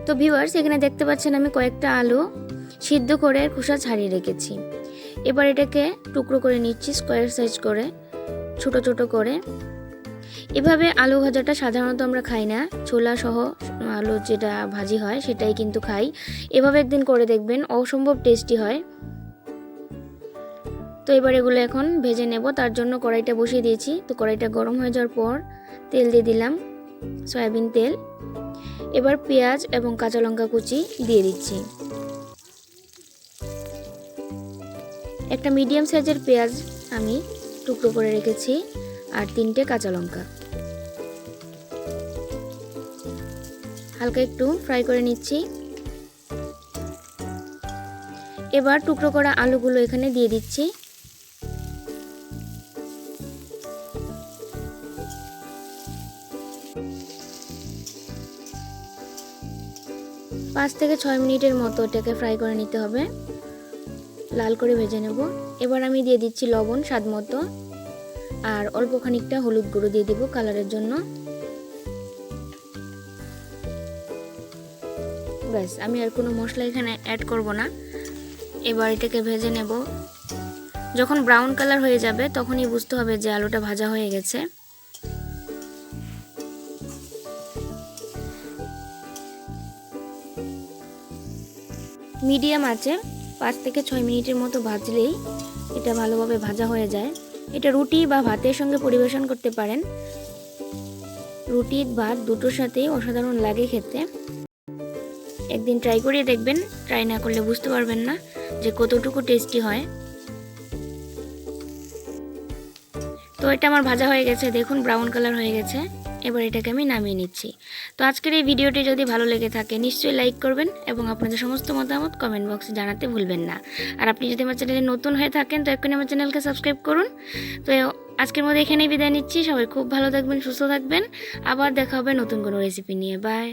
তো ভিউয়ার্স, এখানে দেখতে পাচ্ছেন আমি কয়েকটা আলু সিদ্ধ করে খোসা ছাড়িয়ে রেখেছি। এবার এটাকে টুকরো করে নিচ্ছি, স্কোয়ার সাইজ করে, ছোট ছোট করে। এভাবে আলু ভাজাটা সাধারণত আমরা খাই না, ছোলা সহ আলু যেটা ভাজি হয় সেটাই কিন্তু খাই। এভাবে একদিন করে দেখবেন, অসম্ভব টেস্টি হয়। তো এবার এগুলো এখন ভেজে নেব। তার জন্য কড়াইটা বসিয়ে দিয়েছি। তো কড়াইটা গরম হয়ে যাওয়ার পর তেল দিয়ে দিলাম, সয়াবিন তেল। এবার পেঁয়াজ এবং কাঁচা লঙ্কা কুচি দিয়ে দিচ্ছি। একটা মিডিয়াম সাইজের পেঁয়াজ আমি টুকরো করে রেখেছি, আর 3টে কাঁচা লঙ্কা হালকা একটু ফ্রাই করে নিচ্ছি। এবার টুকরো করা আলুগুলো এখানে দিয়ে দিচ্ছি। পাঁচ থেকে 6 মিনিটের মতো এটাকে ফ্রাই করে নিতে হবে, লাল করে ভেজে নেব। এবার আমি দিয়ে দিচ্ছি লবণ স্বাদ মতো, আর অল্প খানিকটা হলুদ গুঁড়ো দিয়ে দিব কালারের জন্য। ব্যাস, আমি আর কোনো মশলা এখানে অ্যাড করব না। এবার এটাকে ভেজে নেব। যখন ব্রাউন কালার হয়ে যাবে তখনই বুঝতে হবে যে আলুটা ভাজা হয়ে গেছে। মিডিয়াম আঁচে 5 থেকে 6 মিনিটের মতো ভাজলেই এটা ভালোভাবে ভাজা হয়ে যায়। এটা রুটি বা ভাতের সঙ্গে পরিবেশন করতে পারেন। রুটি ভাত দুটোর সাথেই অসাধারণ লাগে খেতে। একদিন ট্রাই করে দেখবেন, ট্রাই না করলে বুঝতে পারবেন না যে কতটুকু টেস্টি হয়। তো এটা আমার ভাজা হয়ে গেছে, দেখুন ব্রাউন কালার হয়ে গেছে। এবার এটাকে আমি নামিয়ে নিচ্ছি। তো আজকের এই ভিডিওটি যদি ভালো লেগে থাকে নিশ্চয়ই লাইক করবেন এবং আপনাদের সমস্ত মতামত কমেন্ট বক্সে জানাতে ভুলবেন না। আর আপনি যদি আমার চ্যানেলে নতুন হয়ে থাকেন তো এক্ষুনি আমার চ্যানেলকে সাবস্ক্রাইব করুন। তো আজকের মধ্যে এখানেই বিদায় নিচ্ছি। সবাই খুব ভালো থাকবেন, সুস্থ থাকবেন। আবার দেখা হবে নতুন কোনো রেসিপি নিয়ে। বাই।